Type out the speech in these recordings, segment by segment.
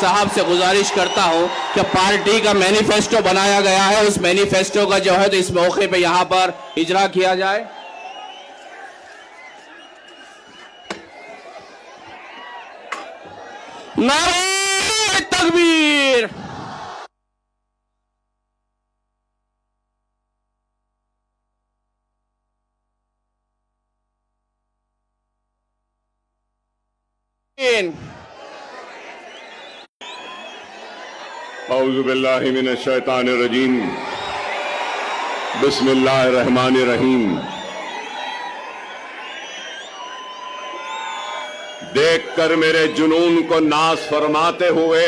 साहब से गुजारिश करता हूं कि पार्टी का मैनिफेस्टो बनाया गया है, उस मैनिफेस्टो का जो है तो इस मौके पे यहां पर इजरा किया जाए। नारे तकबीर। औज़ु बिल्लाहि मिनश शैतानिर रजीम, बिस्मिल्लाहिर रहमानिर रहीम। देखकर मेरे जुनून को नाज़ फरमाते हुए,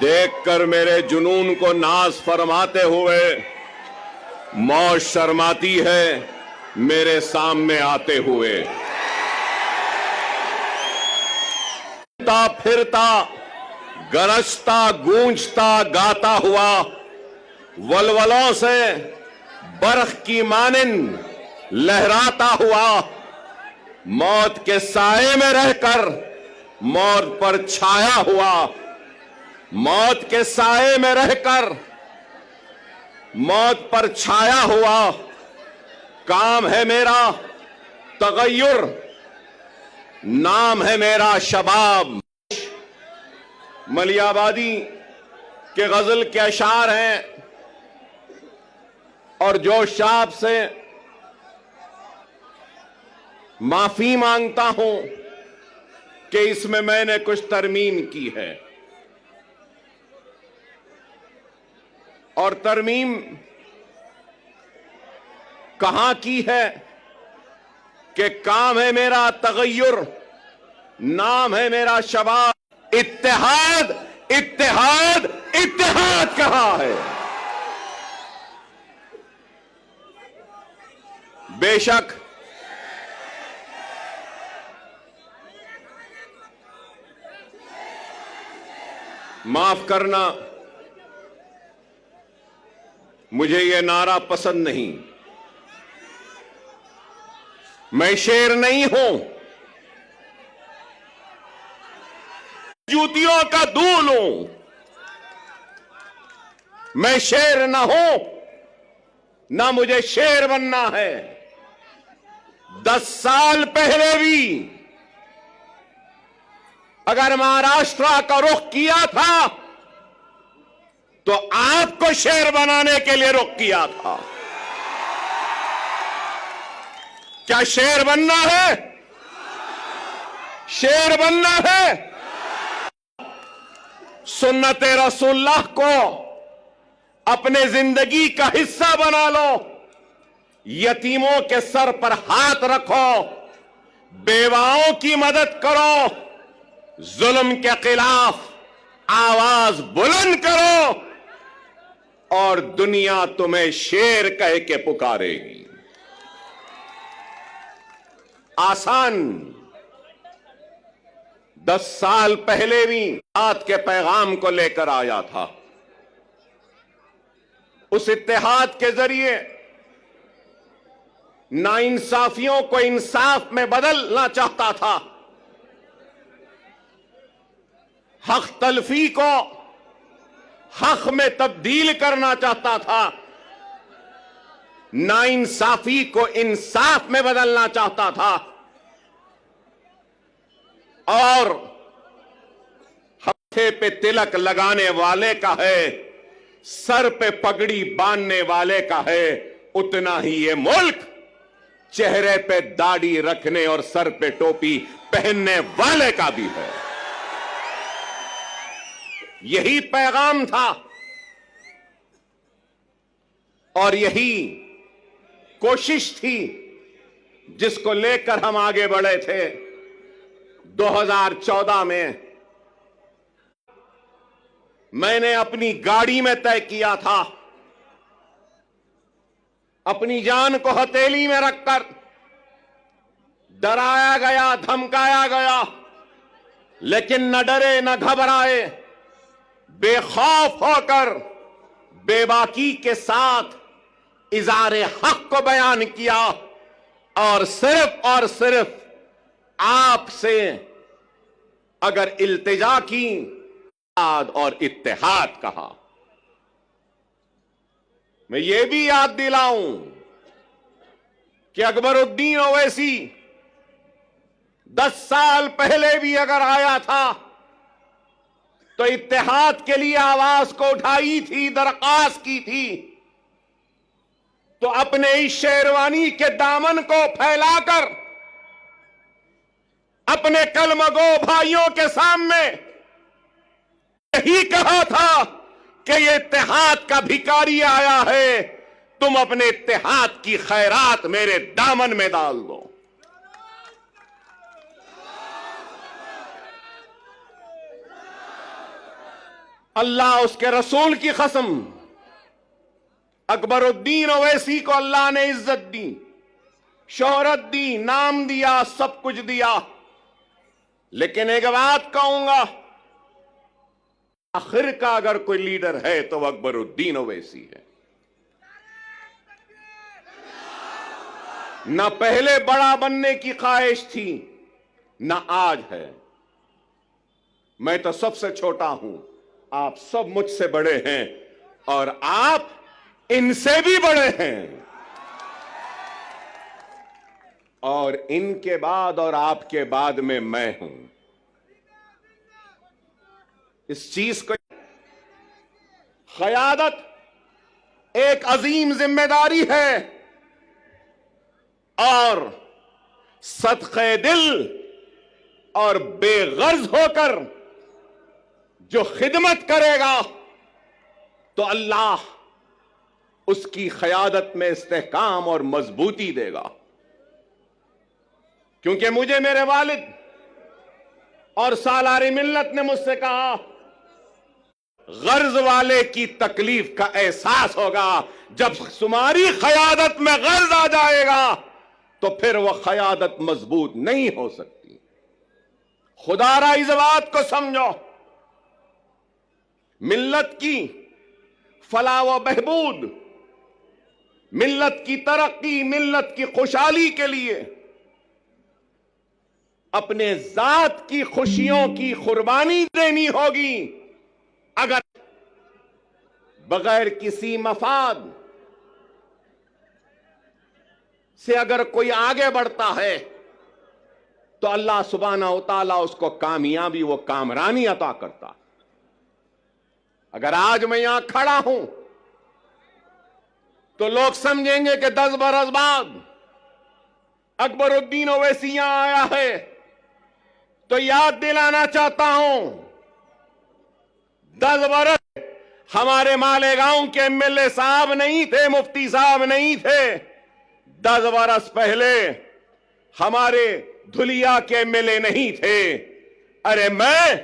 देखकर मेरे जुनून को नाज़ फरमाते हुए मौत शर्माती है मेरे सामने आते हुए। फिरता गरजता गूंजता गाता हुआ वलवलों से बर्फ की मानिंद लहराता हुआ, मौत के साए में रहकर मौत पर छाया हुआ, मौत के साए में रहकर मौत पर छाया हुआ। काम है मेरा तगय्युर, नाम है मेरा शबाब। मलियाबादी के गजल के अशार हैं और जोश साहब से माफी मांगता हूं कि इसमें मैंने कुछ तरमीम की है। और तरमीम कहां की है कि काम है मेरा तगय्युर, नाम है मेरा शबाब। इत्तेहाद इत्तेहाद इत्तेहाद कहां है? बेशक माफ करना, मुझे यह नारा पसंद नहीं। मैं शेर नहीं हूं, जूतियों का दूल हूं। मैं शेर ना हूं, ना मुझे शेर बनना है। 10 साल पहले भी अगर महाराष्ट्र का रुख किया था तो आपको शेर बनाने के लिए रुख किया था। क्या शेर बनना है? शेर बनना है। सुन्नते रसूलुल्लाह को अपने जिंदगी का हिस्सा बना लो। यतीमों के सर पर हाथ रखो, बेवाओं की मदद करो, जुल्म के खिलाफ आवाज बुलंद करो और दुनिया तुम्हें शेर कह के पुकारेगी। आसान। 10 साल पहले भी बात के पैगाम को लेकर आया था। उस इत्तेहाद के जरिए नाइंसाफियों को इंसाफ में बदलना चाहता था, हक तलफी को हक में तब्दील करना चाहता था, नाइंसाफी को इंसाफ में बदलना चाहता था और हथे पे तिलक लगाने वाले का है, सर पे पगड़ी बांधने वाले का है, उतना ही ये मुल्क चेहरे पे दाढ़ी रखने और सर पे टोपी पहनने वाले का भी है। यही पैगाम था और यही कोशिश थी जिसको लेकर हम आगे बढ़े थे। 2014 में मैंने अपनी गाड़ी में तय किया था, अपनी जान को हथेली में रखकर डराया गया, धमकाया गया, लेकिन न डरे न घबराए, बेखौफ होकर बेबाकी के साथ इज़ारे हक को बयान किया और सिर्फ आपसे अगर इल्तिजा की और इत्तेहाद कहा। मैं ये भी याद दिलाऊं कि अकबरुद्दीन ओवैसी 10 साल पहले भी अगर आया था तो इत्तेहाद के लिए आवाज को उठाई थी, दरख्वास्त की थी, तो अपने इस शेरवानी के दामन को फैलाकर अपने कलमगो भाइयों के सामने यही कहा था कि ये इत्तेहाद का भिखारी आया है, तुम अपने इत्तेहाद की खैरात मेरे दामन में डाल दो। अल्लाह उसके रसूल की कसम, अकबरुद्दीन ओवैसी को अल्लाह ने इज्जत दी, शोहरत दी, नाम दिया, सब कुछ दिया। लेकिन एक बात कहूंगा, आखिर का अगर कोई लीडर है तो वह अकबरुद्दीन ओवैसी है। न पहले बड़ा बनने की ख्वाहिश थी, न आज है। मैं तो सबसे छोटा हूं, आप सब मुझसे बड़े हैं और आप इनसे भी बड़े हैं। और इनके बाद और आपके बाद में मैं हूं। इस चीज को, क़यादत एक अजीम जिम्मेदारी है और सदक़े दिल और बेगर्ज होकर जो खिदमत करेगा तो अल्लाह उसकी क़यादत में इस्तेहकाम और मजबूती देगा। क्योंकि मुझे मेरे वालिद और सालारी मिल्लत ने मुझसे कहा, गर्ज वाले की तकलीफ का एहसास होगा, जब तुम्हारी क़यादत में गर्ज आ जाएगा तो फिर वह क़यादत मजबूत नहीं हो सकती। खुदारा इस बात को समझो, मिल्लत की फलाह व बहबूद, मिल्लत की तरक्की, मिल्लत की खुशहाली के लिए अपने जात की खुशियों की कुर्बानी देनी होगी। अगर बगैर किसी मफाद से अगर कोई आगे बढ़ता है तो अल्लाह सुब्हानहू व तआला उसको कामयाबी व कामरानी अता करता। अगर आज मैं यहां खड़ा हूं तो लोग समझेंगे कि 10 बरस बाद अकबरुद्दीन ओवैसी यहां आया है, तो याद दिलाना चाहता हूं, 10 बरस हमारे मालेगांव के एमएलए साहब नहीं थे, मुफ्ती साहब नहीं थे। 10 बरस पहले हमारे धुलिया के एमएलए नहीं थे। अरे मैं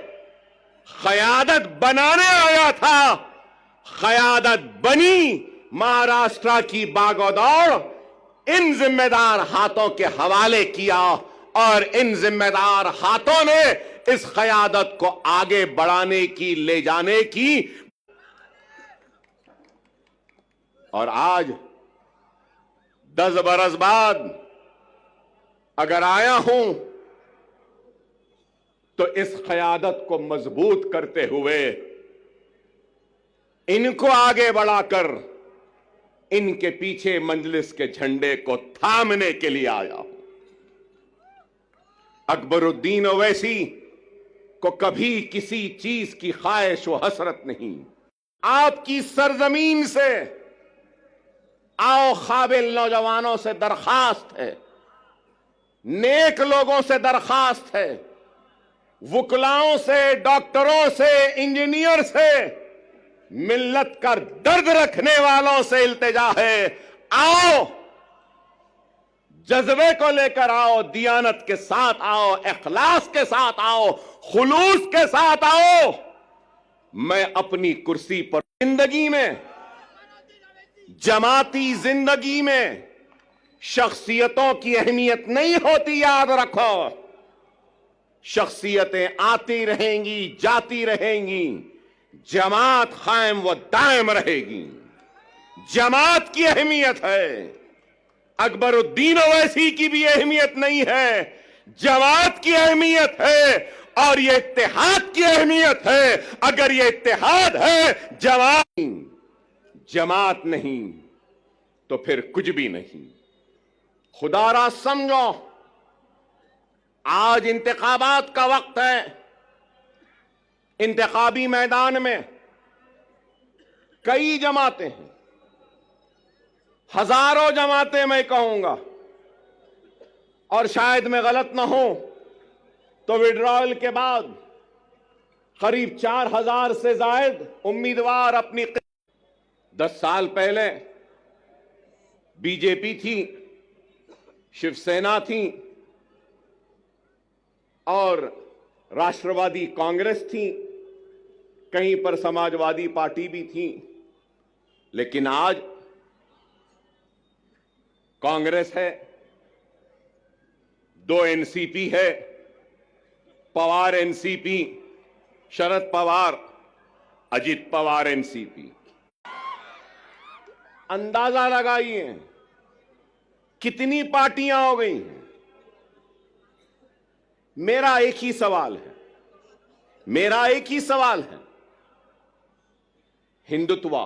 क़यादत बनाने आया था, क़यादत बनी, महाराष्ट्र की बागोदौड़ इन जिम्मेदार हाथों के हवाले किया और इन जिम्मेदार हाथों ने इस क़यादत को आगे बढ़ाने की, ले जाने की। और आज 10 बरस बाद अगर आया हूं तो इस क़यादत को मजबूत करते हुए, इनको आगे बढ़ाकर इनके पीछे मजलिस के झंडे को थामने के लिए आया हूं। अकबरुद्दीन ओवैसी को कभी किसी चीज की ख्वाहिश व हसरत नहीं। आपकी सरजमीन से आओ काबिल नौजवानों से दरखास्त है, नेक लोगों से दरखास्त है, वुकलाओं से, डॉक्टरों से, इंजीनियर से, मिल्लत का दर्द रखने वालों से इल्तिजा है, आओ, जज्बे को लेकर आओ, दियानत के साथ आओ, इखलास के साथ आओ, खुलूस के साथ आओ। मैं अपनी कुर्सी पर जिंदगी में, जमाती जिंदगी में शख्सियतों की अहमियत नहीं होती, याद रखो। शख्सियतें आती रहेंगी, जाती रहेंगी, जमात कायम व दायम रहेगी। जमात की अहमियत है, अकबरुद्दीन ओवैसी की भी अहमियत नहीं है, जमात की अहमियत है। और ये इत्तेहाद की अहमियत है। अगर ये इत्तेहाद है, जमात नहीं तो फिर कुछ भी नहीं। खुदारा समझो, आज इंतखाबात का वक्त है। इंतखाबी मैदान में कई जमातें हैं, हजारों जमातें मैं कहूंगा, और शायद मैं गलत ना हूं तो विड्रॉयल के बाद करीब 4000 से जायद उम्मीदवार अपनी 10 साल पहले बीजेपी थी, शिवसेना थी और राष्ट्रवादी कांग्रेस थी, कहीं पर समाजवादी पार्टी भी थी। लेकिन आज कांग्रेस है, 2 एनसीपी है, पवार एनसीपी, शरद पवार, अजित पवार एनसीपी। अंदाजा लगाइए कितनी पार्टियां हो गई हैं। मेरा एक ही सवाल है, हिंदुत्व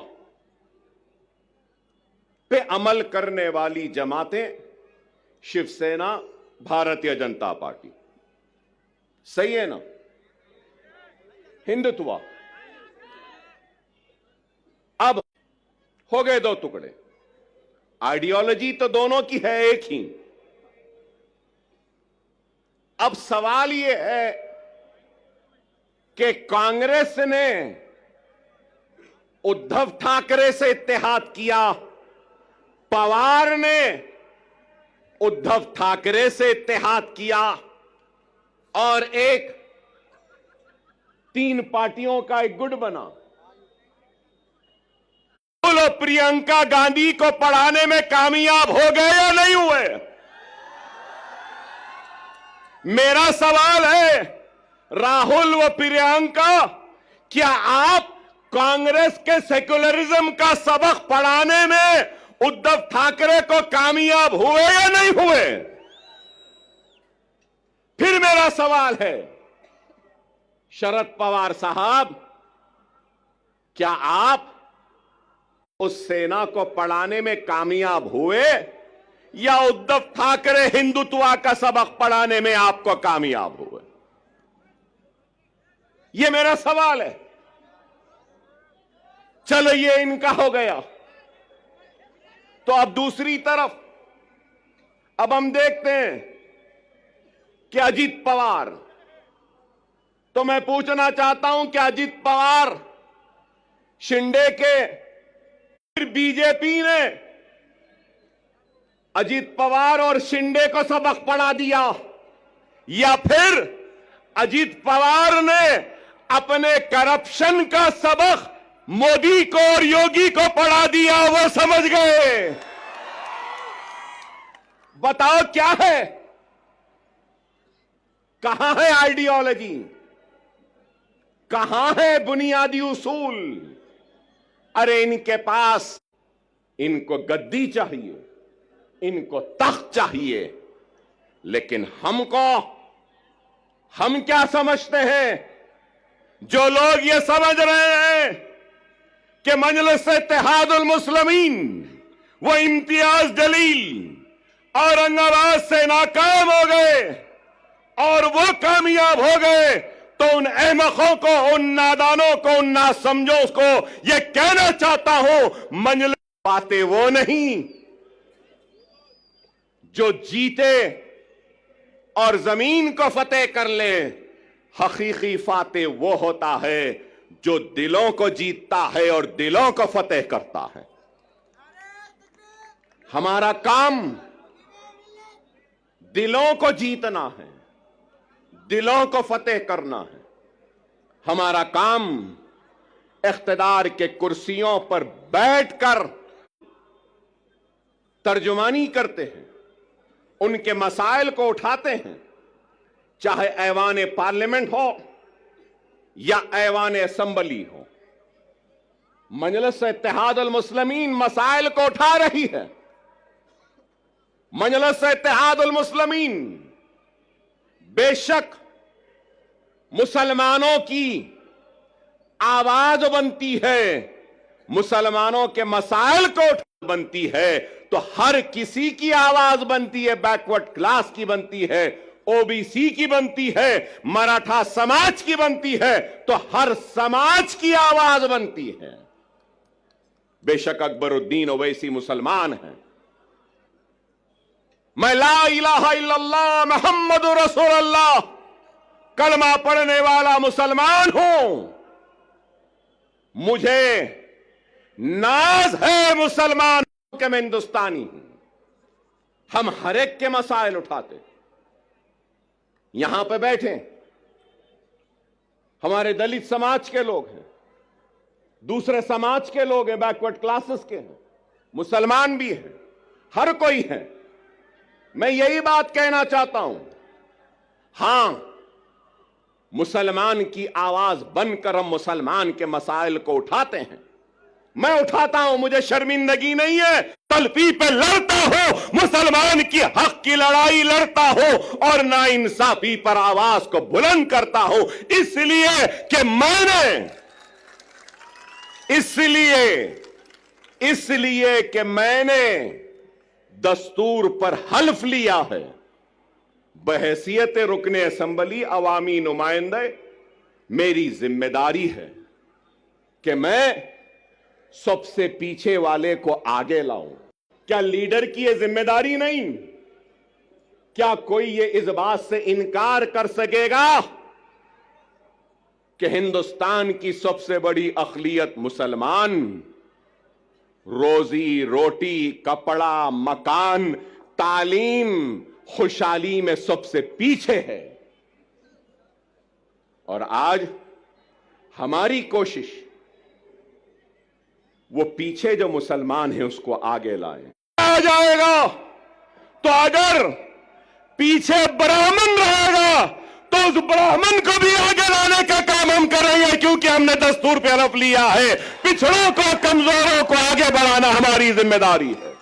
पे अमल करने वाली जमातें शिवसेना, भारतीय जनता पार्टी, सही है ना? हिंदुत्व अब हो गए 2 टुकड़े। आइडियोलॉजी तो दोनों की है एक ही। अब सवाल यह है कि कांग्रेस ने उद्धव ठाकरे से इत्तेहाद किया, पवार ने उद्धव ठाकरे से इत्तेहाद किया, और एक 3 पार्टियों का एक गुट बना। बोलो, प्रियंका गांधी को पढ़ाने में कामयाब हो गए या नहीं हुए? मेरा सवाल है, राहुल व प्रियंका, क्या आप कांग्रेस के सेक्युलरिज्म का सबक पढ़ाने में उद्धव ठाकरे को कामयाब हुए या नहीं हुए? फिर मेरा सवाल है, शरद पवार साहब, क्या आप उस सेना को पढ़ाने में कामयाब हुए या उद्धव ठाकरे हिंदुत्व का सबक पढ़ाने में आपको कामयाब हुए? यह मेरा सवाल है। चलो, ये इनका हो गया। तो अब दूसरी तरफ अब हम देखते हैं कि अजित पवार, तो मैं पूछना चाहता हूं कि अजित पवार, शिंदे के, फिर बीजेपी ने अजित पवार और शिंदे को सबक पढ़ा दिया, या फिर अजित पवार ने अपने करप्शन का सबक मोदी को और योगी को पढ़ा दिया? वो समझ गए। बताओ क्या है, कहां है आइडियोलॉजी, कहां है बुनियादी उसूल? अरे इनके पास, इनको गद्दी चाहिए, इनको तख्त चाहिए, लेकिन हम क्या समझते हैं? जो लोग ये समझ रहे हैं कि मजलिस इत्तेहादुल मुस्लिमीन वो इम्तियाज जलील औरंगाबाद से नाकाम हो गए और वो कामयाब हो गए, तो उन अहमकों को, उन नादानों को, उन नासमझों को ये कहना चाहता हूं, मजलिस बातें वो नहीं जो जीते और जमीन को फतेह कर ले। हकीकी फातेह वो होता है जो दिलों को जीतता है और दिलों को फतेह करता है। हमारा काम दिलों को जीतना है, दिलों को फतेह करना है। हमारा काम इख्तिदार के कुर्सियों पर बैठकर तर्जुमानी करते हैं, उनके मसाइल को उठाते हैं, चाहे ऐवान पार्लियामेंट हो या ऐवान असेंबली हो। मजलिस इत्तेहादुल मुस्लिमीन मसाइल को उठा रही है। मजलिस इत्तेहादुल मुस्लिमीन बेशक मुसलमानों की आवाज बनती है, मुसलमानों के मसाइल को बनती है, तो हर किसी की आवाज बनती है। बैकवर्ड क्लास की बनती है, ओबीसी की बनती है, मराठा समाज की बनती है, तो हर समाज की आवाज बनती है। बेशक अकबरुद्दीन ओवैसी मुसलमान हैं, मैं ला इलाहा इल्लल्लाह मुहम्मदुर रसूलुल्लाह कलमा पढ़ने वाला मुसलमान हूं। मुझे नाज है मुसलमान के मैं हिंदुस्तानी हूं। हम हर एक के मसाइल उठाते, यहां पे बैठे हमारे दलित समाज के लोग हैं, दूसरे समाज के लोग हैं, बैकवर्ड क्लासेस के हैं, मुसलमान भी हैं, हर कोई है। मैं यही बात कहना चाहता हूं, हां मुसलमान की आवाज बनकर हम मुसलमान के मसाइल को उठाते हैं। मैं उठाता हूं, मुझे शर्मिंदगी नहीं है। तलफी पे लड़ता हो, मुसलमान की हक की लड़ाई लड़ता हो और नाइंसाफी पर आवाज को बुलंद करता हो, इसलिए कि मैंने दस्तूर पर हल्फ लिया है। बहैसियत रुकने असेंबली अवामी नुमाइंदे मेरी जिम्मेदारी है कि मैं सबसे पीछे वाले को आगे लाऊं। क्या लीडर की यह जिम्मेदारी नहीं? क्या कोई ये इस बात से इनकार कर सकेगा कि हिंदुस्तान की सबसे बड़ी अक़लियत मुसलमान रोजी रोटी, कपड़ा, मकान, तालीम, खुशहाली में सबसे पीछे है? और आज हमारी कोशिश वो पीछे जो मुसलमान है उसको आगे लाएं। आ जाएगा तो अगर पीछे ब्राह्मण रहेगा तो उस ब्राह्मण को भी आगे लाने का काम हम करेंगे, क्योंकि हमने दस्तूर पे हलफ लिया है। पिछड़ों को, कमजोरों को आगे बढ़ाना हमारी जिम्मेदारी है।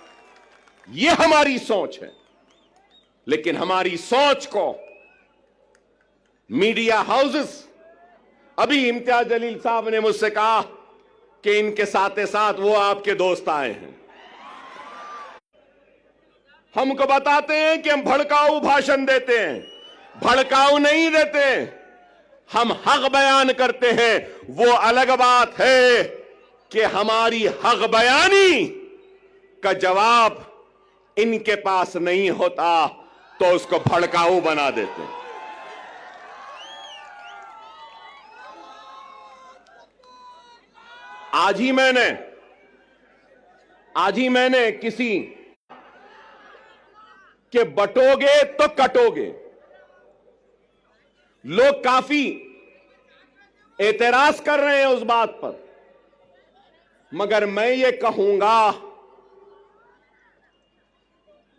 यह हमारी सोच है। लेकिन हमारी सोच को मीडिया हाउसेस, अभी इम्तियाज जलील साहब ने मुझसे कहा कि इनके साथ साथ वो आपके दोस्त आए हैं, हमको बताते हैं कि हम भड़काऊ भाषण देते हैं। भड़काऊ नहीं देते, हम हक बयान करते हैं। वो अलग बात है कि हमारी हक बयानी का जवाब इनके पास नहीं होता तो उसको भड़काऊ बना देते हैं। आज ही मैंने किसी के बटोगे तो कटोगे, लोग काफी एतराज कर रहे हैं उस बात पर, मगर मैं ये कहूंगा,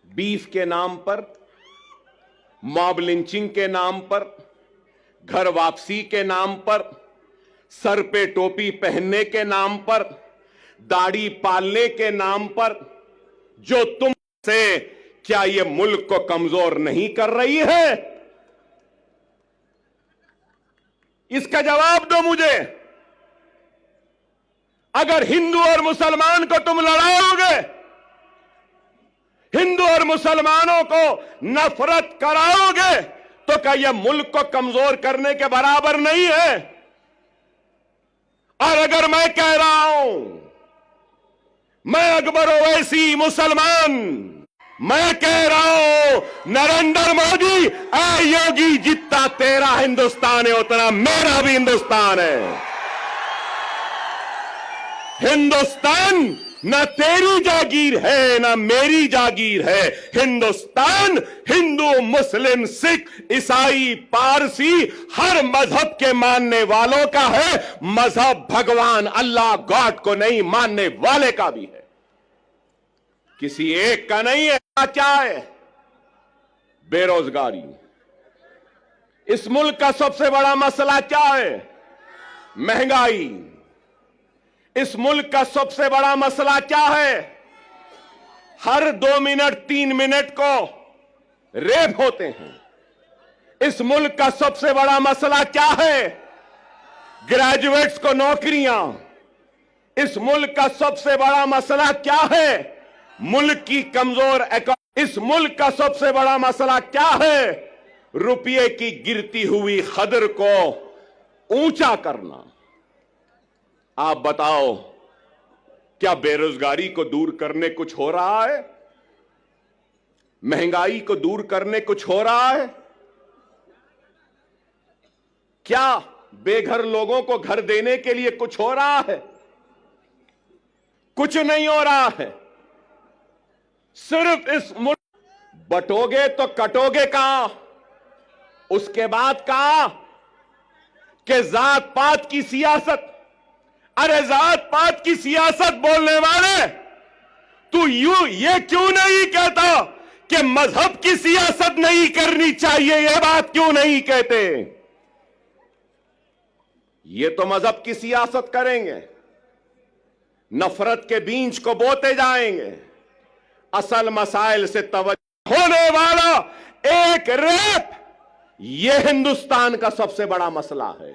बीफ के नाम पर, मॉब लिंचिंग के नाम पर, घर वापसी के नाम पर, सर पे टोपी पहनने के नाम पर, दाढ़ी पालने के नाम पर जो तुम से, क्या ये मुल्क को कमजोर नहीं कर रही है? इसका जवाब दो मुझे। अगर हिंदू और मुसलमान को तुम लड़ाओगे, हिंदू और मुसलमानों को नफरत कराओगे, तो क्या यह मुल्क को कमजोर करने के बराबर नहीं है? और अगर मैं कह रहा हूं, मैं अकबर ओवैसी मुसलमान, मैं कह रहा हूं नरेंद्र मोदी, ऐ योगी, जितना तेरा हिंदुस्तान है उतना मेरा भी हिंदुस्तान है। हिंदुस्तान न तेरी जागीर है न मेरी जागीर है। हिंदुस्तान हिंदू, मुस्लिम, सिख, ईसाई, पारसी, हर मजहब के मानने वालों का है। मजहब भगवान अल्लाह गॉड को नहीं मानने वाले का भी है, किसी एक का नहीं है। क्या है? बेरोजगारी। इस मुल्क का सबसे बड़ा मसला क्या है? महंगाई। इस मुल्क का सबसे बड़ा मसला क्या है? हर 2 मिनट 3 मिनट को रेप होते हैं, इस मुल्क का सबसे बड़ा मसला क्या है? ग्रेजुएट्स को नौकरियां। इस मुल्क का सबसे बड़ा मसला क्या है? मुल्क की कमजोर इस मुल्क का सबसे बड़ा मसला क्या है? रुपये की गिरती हुई कदर को ऊंचा करना। आप बताओ, क्या बेरोजगारी को दूर करने कुछ हो रहा है? महंगाई को दूर करने कुछ हो रहा है? क्या बेघर लोगों को घर देने के लिए कुछ हो रहा है? कुछ नहीं हो रहा है। सिर्फ इस मुल्क बटोगे तो कटोगे कहां? उसके बाद कहा कि जात पात की सियासत। अरे जात पात की सियासत बोलने वाले, तू ये क्यों नहीं कहता कि मजहब की सियासत नहीं करनी चाहिए? यह बात क्यों नहीं कहते? ये तो मजहब की सियासत करेंगे, नफरत के बीज को बोते जाएंगे, असल मसाइल से तवज्जो होने वाला एक रेप, यह हिंदुस्तान का सबसे बड़ा मसला है।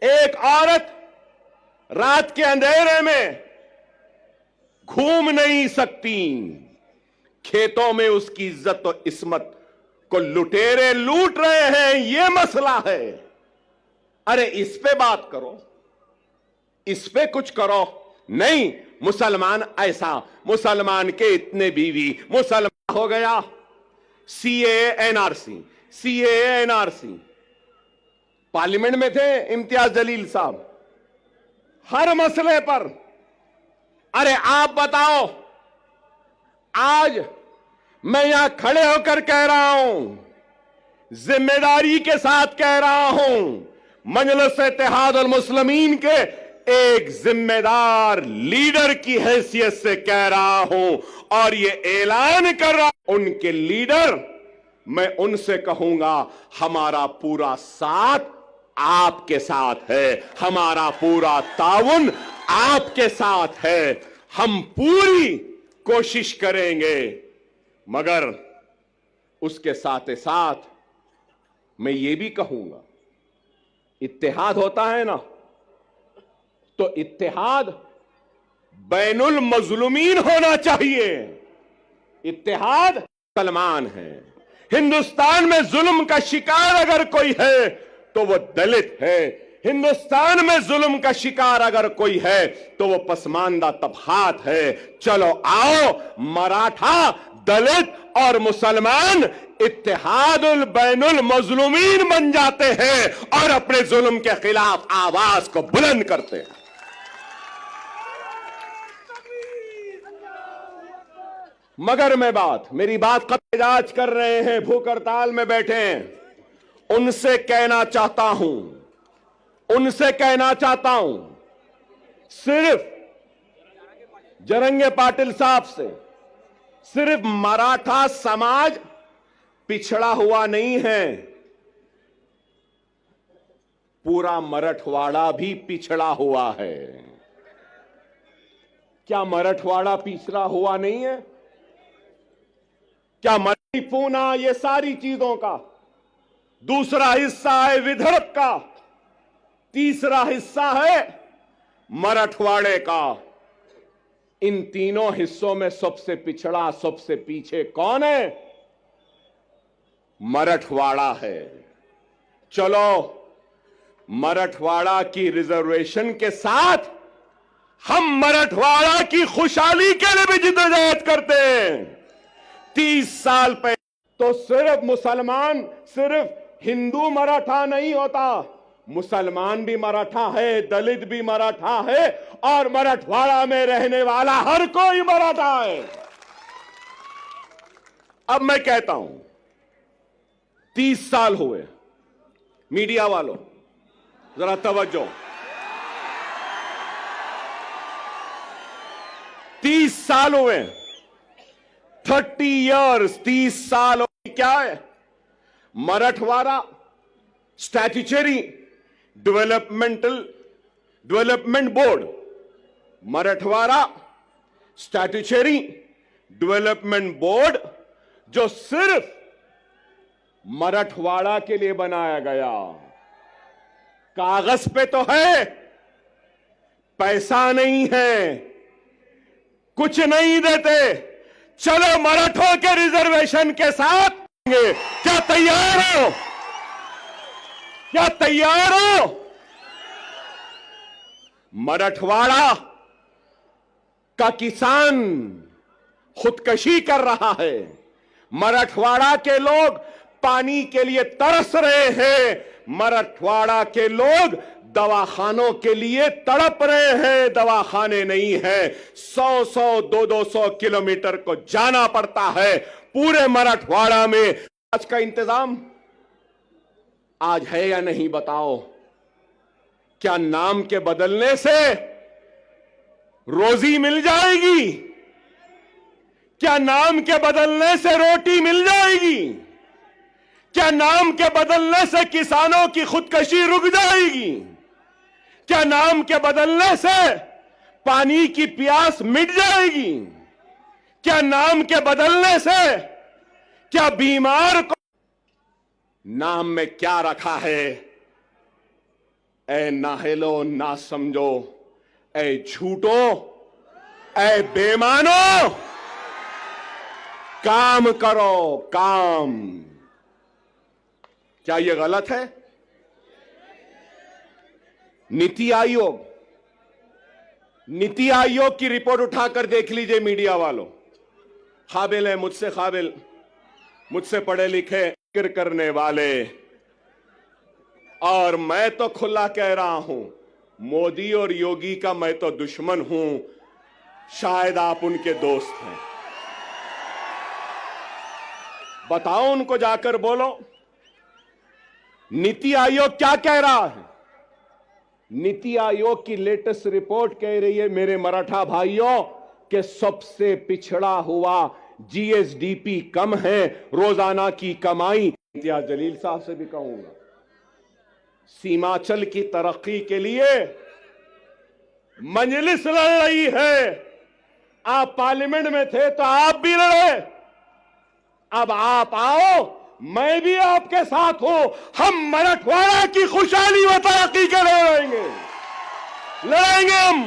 एक औरत रात के अंधेरे में घूम नहीं सकती, खेतों में उसकी इज्जत और इस्मत को लुटेरे लूट रहे हैं, यह मसला है। अरे इस पे बात करो, इस पे कुछ करो। नहीं, मुसलमान ऐसा, मुसलमान के इतने बीवी, मुसलमान हो गया। CAA NRC, CAA NRC. Parliament में थे इम्तियाज जलील साहब, हर मसले पर। अरे आप बताओ, आज मैं यहां खड़े होकर कह रहा हूं, जिम्मेदारी के साथ कह रहा हूं, मजलिस इत्तेहादुल मुस्लिमीन के एक जिम्मेदार लीडर की हैसियत से कह रहा हूं और ये ऐलान कर रहा हूं, उनके लीडर, मैं उनसे कहूंगा, हमारा पूरा साथ आपके साथ है, हमारा पूरा ताउन आपके साथ है। हम पूरी कोशिश करेंगे, मगर उसके साथ साथ मैं ये भी कहूंगा, इत्तेहाद होता है ना, तो इत्तेहाद बैनुल मजलूमीन होना चाहिए। इत्तेहाद मुसलमान है। हिंदुस्तान में जुल्म का शिकार अगर कोई है तो वो दलित है। हिंदुस्तान में जुल्म का शिकार अगर कोई है तो वो पसमानदा तबकात है। चलो आओ, मराठा, दलित और मुसलमान इत्तेहादुल बैनुल मजलूमीन बन जाते हैं और अपने जुल्म के खिलाफ आवाज को बुलंद करते हैं। मगर मेरी बात कतई कर रहे हैं, भूख हड़ताल में बैठे हैं, उनसे कहना चाहता हूं, सिर्फ जरंगे पाटिल साहब से, सिर्फ मराठा समाज पिछड़ा हुआ नहीं है, पूरा मराठवाड़ा भी पिछड़ा हुआ है। क्या मराठवाड़ा पिछड़ा हुआ नहीं है? क्या मराठी पूना, ये सारी चीजों का दूसरा हिस्सा है विदर्भ का, तीसरा हिस्सा है मराठवाड़े का। इन तीनों हिस्सों में सबसे पिछड़ा, सबसे पीछे कौन है? मराठवाड़ा है। चलो, मराठवाड़ा की रिजर्वेशन के साथ हम मराठवाड़ा की खुशहाली के लिए भी जिद्दोजहद करते हैं। 30 साल पहले तो सिर्फ मुसलमान, सिर्फ हिंदू मराठा नहीं होता, मुसलमान भी मराठा है, दलित भी मराठा है और मराठवाड़ा में रहने वाला हर कोई मराठा है। अब मैं कहता हूं, 30 साल हुए, मीडिया वालों जरा तवज्जो, 30 साल हुए, 30 इयर्स, 30 साल क्या है? Marathwada statutory development board, Marathwada statutory development board, जो सिर्फ मराठवाड़ा के लिए बनाया गया। कागज पे तो है, पैसा नहीं है, कुछ नहीं देते। चलो मराठों के रिजर्वेशन के साथ क्या तैयार हो? क्या तैयार हो? मराठवाड़ा का किसान खुदकशी कर रहा है। मराठवाड़ा के लोग पानी के लिए तरस रहे हैं। मराठवाड़ा के लोग दवाखानों के लिए तड़प रहे हैं। दवाखाने नहीं है, 100-100, 200-200 किलोमीटर को जाना पड़ता है पूरे मराठवाड़ा में। आज का इंतजाम आज है या नहीं बताओ? क्या नाम के बदलने से रोजी मिल जाएगी? क्या नाम के बदलने से रोटी मिल जाएगी? क्या नाम के बदलने से किसानों की खुदकशी रुक जाएगी? क्या नाम के बदलने से पानी की प्यास मिट जाएगी? क्या नाम के बदलने से क्या बीमार को नाम में क्या रखा है? ऐ नाहेलो ना समझो, ऐ झूठो, ऐ बेमानो, काम करो काम। क्या यह गलत है? नीति आयोग की रिपोर्ट उठाकर देख लीजिए मीडिया वालों। काबिल है, मुझसे काबिल, मुझसे पढ़े लिखे फिक्र करने वाले। और मैं तो खुला कह रहा हूं, मोदी और योगी का मैं तो दुश्मन हूं, शायद आप उनके दोस्त हैं। बताओ उनको, जाकर बोलो नीति आयोग क्या कह रहा है। नीति आयोग की लेटेस्ट रिपोर्ट कह रही है मेरे मराठा भाइयों कि सबसे पिछड़ा हुआ जीएसडीपी कम है, रोजाना की कमाई। इम्तियाज जलील साहब से भी कहूंगा, सीमांचल की तरक्की के लिए मजलिस लड़ रही है। आप पार्लियामेंट में थे तो आप भी लड़े, अब आप आओ, मैं भी आपके साथ हूं। हम मराठवाड़ा की खुशहाली व तरक्की के लिए लड़ेंगे। हम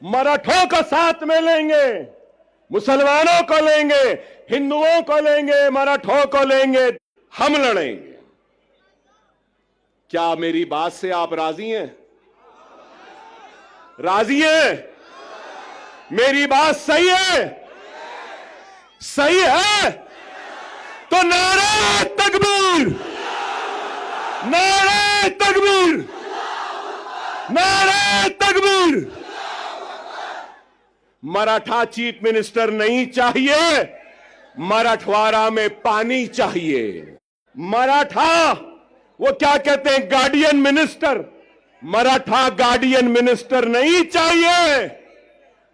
मराठों का साथ में लेंगे, मुसलमानों को लेंगे, हिंदुओं को लेंगे, मराठों को लेंगे, हम लड़ेंगे। क्या मेरी बात से आप राजी हैं? राजी हैं? मेरी बात सही है? सही है तो नारे तकबीर, नारे तकबीर, नारे तकबीर। मराठा चीफ मिनिस्टर नहीं चाहिए, मराठवाड़ा में पानी चाहिए। मराठा, वो क्या कहते हैं, guardian minister. Maratha guardian minister नहीं चाहिए।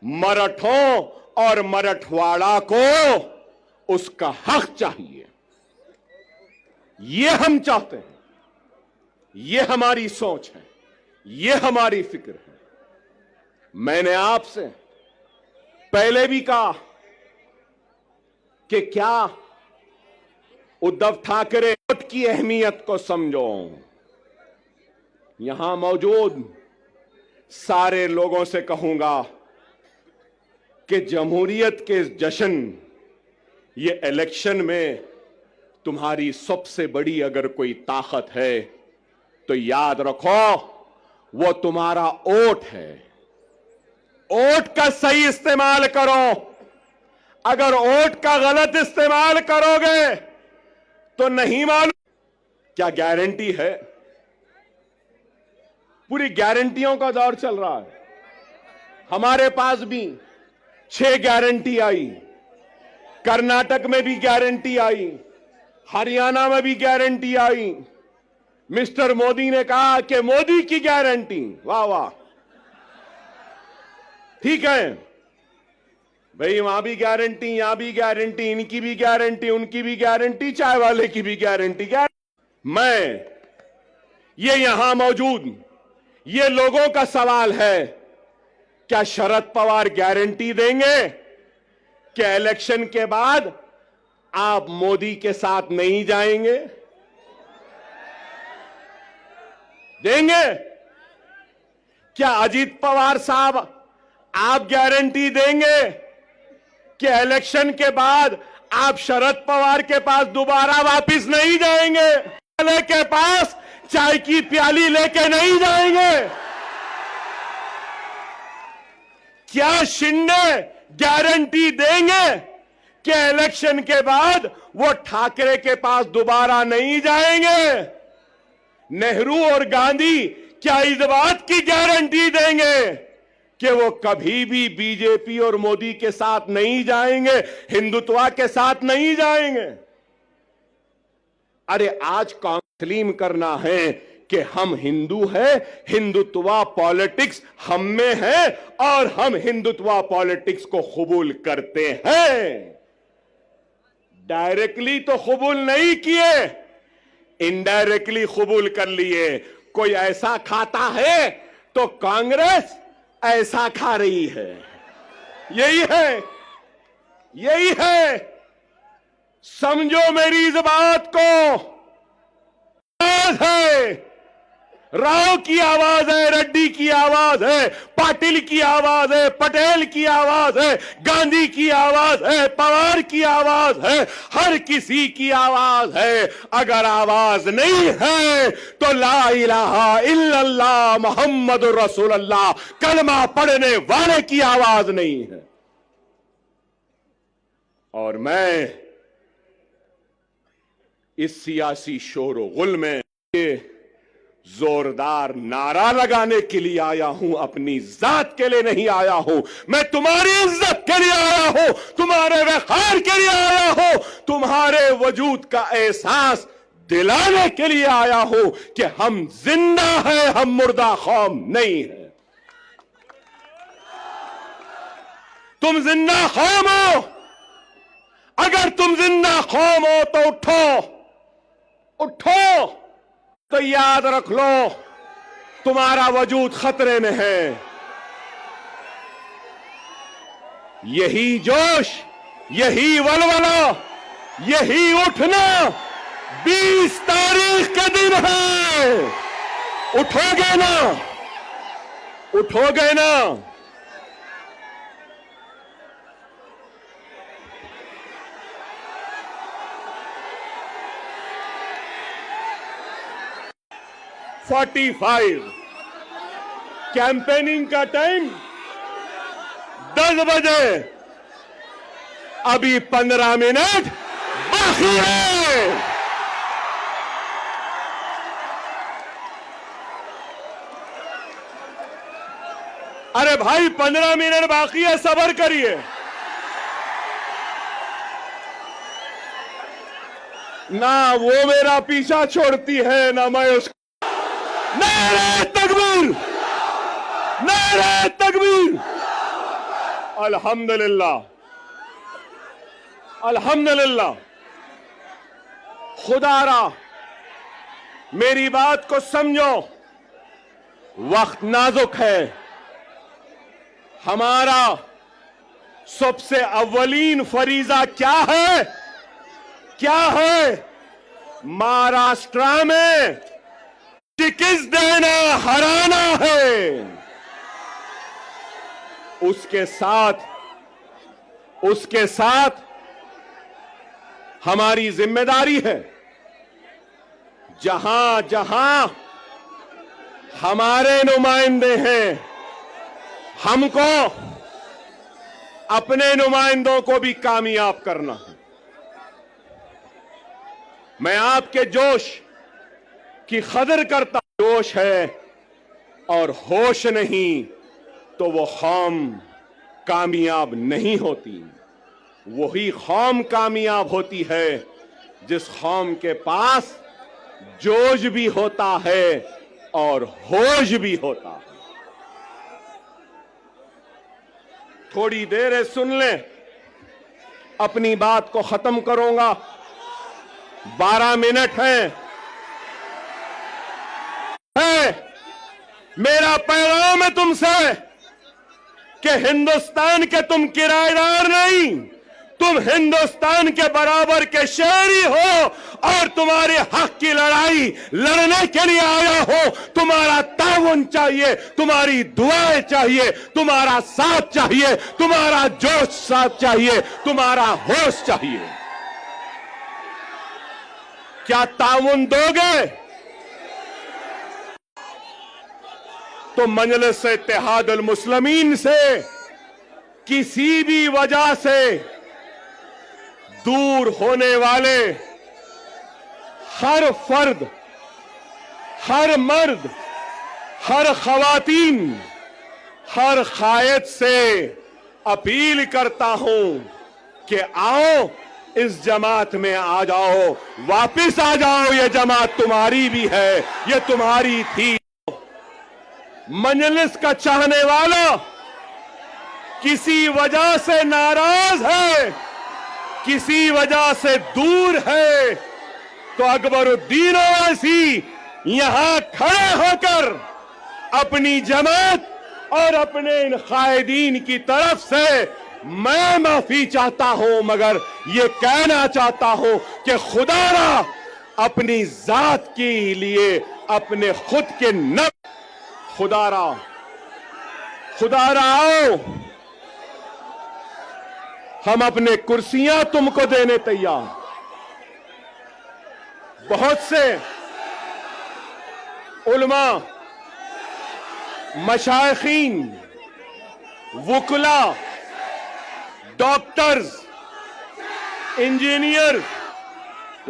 मराठों और मराठवाड़ा को उसका हक चाहिए। ये हम चाहते हैं, ये हमारी सोच है, ये हमारी फिक्र है। मैंने आपसे पहले भी कहा कि क्या उद्धव ठाकरे वोट की अहमियत को समझो। यहां मौजूद सारे लोगों से कहूंगा कि जमहूरियत के जश्न, ये इलेक्शन में तुम्हारी सबसे बड़ी अगर कोई ताकत है तो याद रखो वो तुम्हारा वोट है। वोट का सही इस्तेमाल करो। अगर वोट का गलत इस्तेमाल करोगे तो नहीं मालूम क्या गारंटी है। पूरी गारंटियों का दौर चल रहा है। हमारे पास भी 6 गारंटी आई, कर्नाटक में भी गारंटी आई, हरियाणा में भी गारंटी आई। मिस्टर मोदी ने कहा कि मोदी की गारंटी, वाह वाह, ठीक है भाई, वहां भी गारंटी, यहां भी गारंटी, इनकी भी गारंटी, उनकी भी गारंटी, चाय वाले की भी गारंटी। मैं ये यहां मौजूद ये लोगों का सवाल है, क्या शरद पवार गारंटी देंगे कि इलेक्शन के बाद आप मोदी के साथ नहीं जाएंगे? देंगे? क्या अजीत पवार साहब आप गारंटी देंगे कि इलेक्शन के बाद आप शरद पवार के पास दोबारा वापस नहीं जाएंगे? वाले के पास चाय की प्याली लेके नहीं जाएंगे? क्या शिंदे गारंटी देंगे कि इलेक्शन के बाद वो ठाकरे के पास दोबारा नहीं जाएंगे? नेहरू और गांधी क्या इस बात की गारंटी देंगे कि वो कभी भी बीजेपी और मोदी के साथ नहीं जाएंगे, हिंदुत्व के साथ नहीं जाएंगे? अरे आज तस्लीम करना है कि हम हिंदू हैं, हिंदुत्व पॉलिटिक्स हम में है और हम हिंदुत्व पॉलिटिक्स को कबूल करते हैं। डायरेक्टली तो कबूल नहीं किए, इनडायरेक्टली कबूल कर लिए। कोई ऐसा खाता है तो कांग्रेस ऐसा खा रही है। यही है, यही है। समझो मेरी इस बात को। आवाज है, राव की आवाज है, रेड्डी की आवाज है, पाटिल की आवाज है, पटेल की आवाज है, गांधी की आवाज है, पवार की आवाज है, हर किसी की आवाज है। अगर आवाज नहीं है तो ला इलाहा इल्लल्लाह मोहम्मदुर रसूलुल्लाह कलमा पढ़ने वाले की आवाज नहीं है। और मैं इस सियासी शोर गुल में जोरदार नारा लगाने के लिए आया हूं, अपनी जात के लिए नहीं आया हूं। मैं तुम्हारी इज्जत के लिए आया हूं, तुम्हारे वक़ार के लिए आया हूं, तुम्हारे वजूद का एहसास दिलाने के लिए आया हूं कि हम जिंदा हैं, हम मुर्दा कौम नहीं है। तुम जिंदा कौम हो। अगर तुम जिंदा कौम हो तो उठो, उठो। तो याद रख लो तुम्हारा वजूद खतरे में है। यही जोश, यही वलवला, यही उठना 20 तारीख का दिन है। उठोगे ना? उठोगे ना? कैंपेनिंग का टाइम 10 बजे, अभी 15 मिनट बाकी है। अरे भाई 15 मिनट बाकी है, सब्र करिए। ना वो मेरा पीछा छोड़ती है ना मैं उसको। नारे तकबीर, नारे तकबीर। अल्हम्दुलिल्लाह, अल्हम्दुलिल्लाह। खुदारा मेरी बात को समझो, वक्त नाजुक है। हमारा सबसे अव्वलीन फरीजा क्या है? क्या है? महाराष्ट्र में टिकट देना, हराना है। उसके साथ हमारी जिम्मेदारी है। जहां जहां हमारे नुमाइंदे हैं, हमको अपने नुमाइंदों को भी कामयाब करना है। मैं आपके जोश की कदर करता। जोश है और होश नहीं तो वो कौम कामयाब नहीं होती। वही कौम कामयाब होती है जिस कौम के पास जोश भी होता है और होश भी होता है। थोड़ी देर है, सुन लें, अपनी बात को खत्म करूंगा। 12 मिनट है। मेरा पैगाम है तुमसे कि हिंदुस्तान के तुम किराएदार नहीं, तुम हिंदुस्तान के बराबर के शहरी हो और तुम्हारे हक की लड़ाई लड़ने के लिए आया हो। तुम्हारा ताउन चाहिए, तुम्हारी दुआएं चाहिए, तुम्हारा साथ चाहिए, तुम्हारा जोश साथ चाहिए, तुम्हारा होश चाहिए। क्या ताउन दोगे? तो मजलिस इत्तेहादुल मुस्लिमीन से किसी भी वजह से दूर होने वाले हर फर्द, हर मर्द, हर खवातीन, हर कायद से अपील करता हूं कि आओ इस जमात में आ जाओ, वापिस आ जाओ। ये जमात तुम्हारी भी है, ये तुम्हारी थी। मजलिस का चाहने वाला किसी वजह से नाराज है, किसी वजह से दूर है, तो अकबरुद्दीन ओवैसी यहां खड़े होकर अपनी जमात और अपने इन कायदीन की तरफ से मैं माफी चाहता हूं, मगर ये कहना चाहता हूं कि खुदारा अपनी जात के लिए, अपने खुद के न खुदारा आओ, हम अपने कुर्सियां तुमको देने तैयार। बहुत से उलमा, मशाइखीन, वुकला, डॉक्टर्स, इंजीनियर,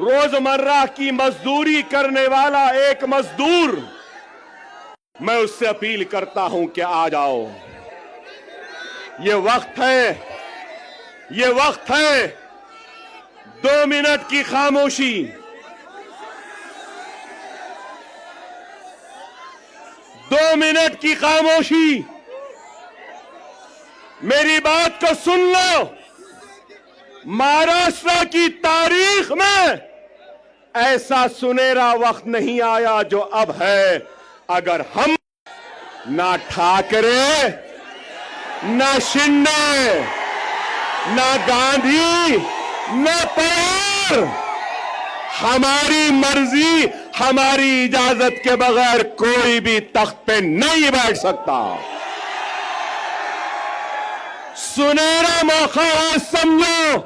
रोजमर्रा की मजदूरी करने वाला एक मजदूर, मैं उससे अपील करता हूं कि आ जाओ। ये वक्त है, ये वक्त है 2 मिनट की खामोशी। 2 मिनट की खामोशी। मेरी बात को सुन लो। महाराष्ट्र की तारीख में ऐसा सुनहरा वक्त नहीं आया जो अब है। अगर हम ना ठाकरे, ना शिंदे, ना गांधी, ना पवार, हमारी मर्जी, हमारी इजाजत के बगैर कोई भी तख्त पे नहीं बैठ सकता। सुनहरा मौका है, समझो।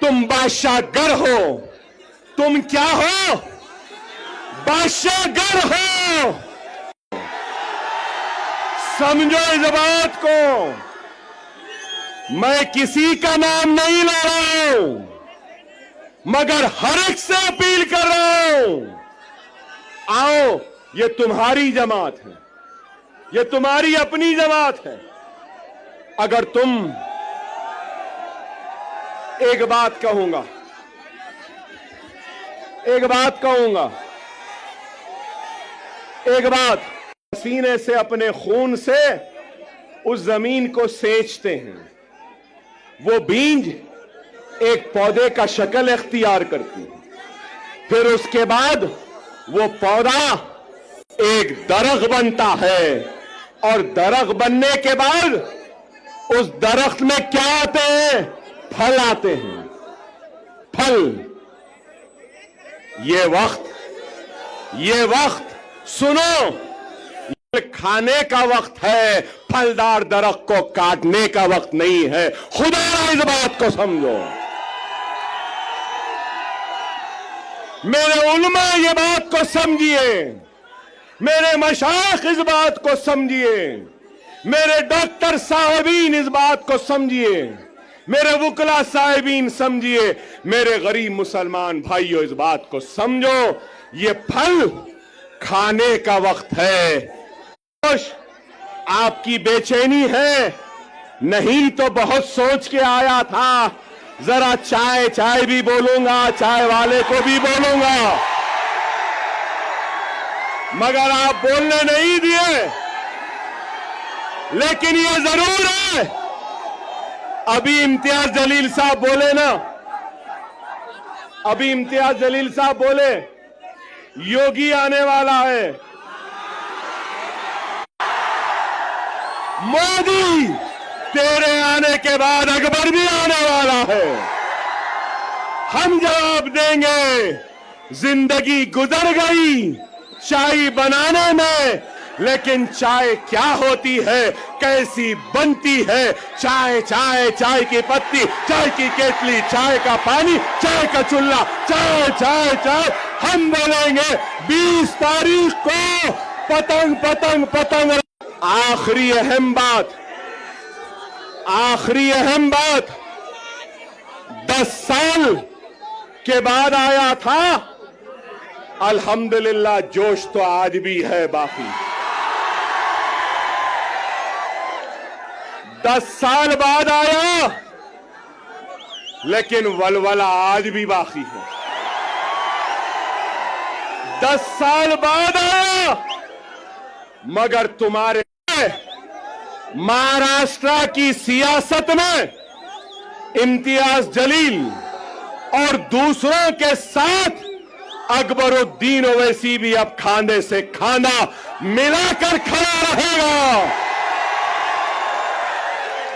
तुम बादशाहगर हो। तुम क्या हो? बादशाहगर हो। समझो इस बात को। मैं किसी का नाम नहीं ले रहा हूं, मगर हर एक से अपील कर रहा हूं, आओ, ये तुम्हारी जमात है, ये तुम्हारी अपनी जमात है। अगर तुम, एक बात कहूंगा, एक बात, सीने से, अपने खून से उस जमीन को सेंचते हैं, वो बीज एक पौधे का शक्ल इख्तियार करती है, फिर उसके बाद वो पौधा एक दरख्त बनता है, और दरख्त बनने के बाद उस दरख्त में क्या आते हैं? फल आते हैं। फल। ये वक्त सुनो, ये खाने का वक्त है, फलदार दरख्त को काटने का वक्त नहीं है। खुदा इस बात को समझो। मेरे उलमा ये बात को समझिए, मेरे मशाइख इस बात को समझिए, मेरे डॉक्टर साहबीन इस बात को समझिए, मेरे वुकला साहिबीन समझिए, मेरे गरीब मुसलमान भाइयों इस बात को समझो। ये फल खाने का वक्त है। आपकी बेचैनी है? नहीं तो बहुत सोच के आया था। जरा चाय भी बोलूंगा, चाय वाले को भी बोलूंगा, मगर आप बोलने नहीं दिए। लेकिन ये जरूर है, अभी इम्तियाज जलील साहब बोले ना, अभी इम्तियाज जलील साहब बोले योगी आने वाला है। मोदी तेरे आने के बाद अकबर भी आने वाला है। हम जवाब देंगे, जिंदगी गुजर गई चाय बनाने में, लेकिन चाय क्या होती है, कैसी बनती है। चाय चाय चाय की पत्ती, चाय की केतली, चाय का पानी, चाय का चूल्हा, चाय चाय चाय। हम बोलेंगे 20 तारीख को पतंग पतंग पतंग। आखिरी अहम बात 10 साल के बाद आया था, अल्हम्दुलिल्लाह जोश तो आज भी है बाकी। 10 साल बाद आया, लेकिन वलवला आज भी बाकी है। 10 साल बाद आया, मगर तुम्हारे महाराष्ट्र की सियासत में इम्तियाज जलील और दूसरों के साथ अकबरुद्दीन ओवैसी भी अब खांधे से खांधा मिलाकर खड़ा रहेगा।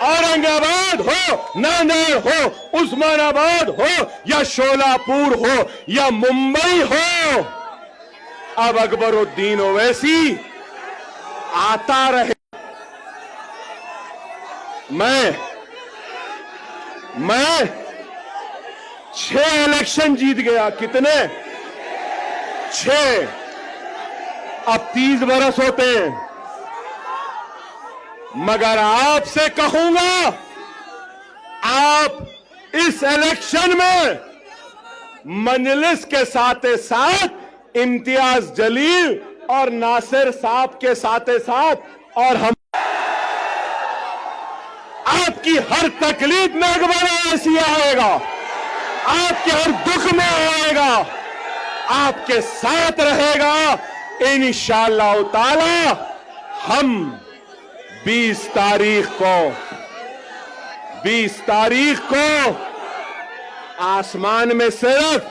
औरंगाबाद हो, नांदेड़ हो, उस्मानाबाद हो या शोलापुर हो या मुंबई हो, अब अकबरुद्दीन ओवैसी आता रहे। मैं 6 इलेक्शन जीत गया। कितने? 6। अब 30 बरस होते हैं। मगर आपसे कहूंगा, आप इस इलेक्शन में मजलिस के साथ साथ इम्तियाज जलील और नासिर साहब के साथ और हम आपकी हर तकलीफ में अकबर ओवैसी आएगा, आपके हर दुख में आएगा, आपके साथ रहेगा इंशाअल्लाह ताला। हम 20 तारीख को आसमान में सिर्फ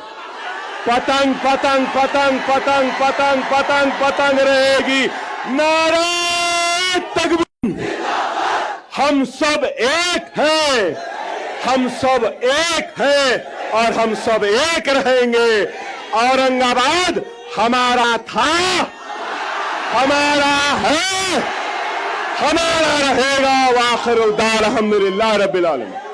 पतंग पतंग पतंग पतंग पतंग पतंग पतंग रहेगी। नारा तकबीर। हम सब एक हैं, हम सब एक हैं और हम सब एक रहेंगे। औरंगाबाद हमारा था, हमारा है, हमारा रहेगा। वाखिर दार अल्हम्दुलिल्लाह रब्बिल आलमीन।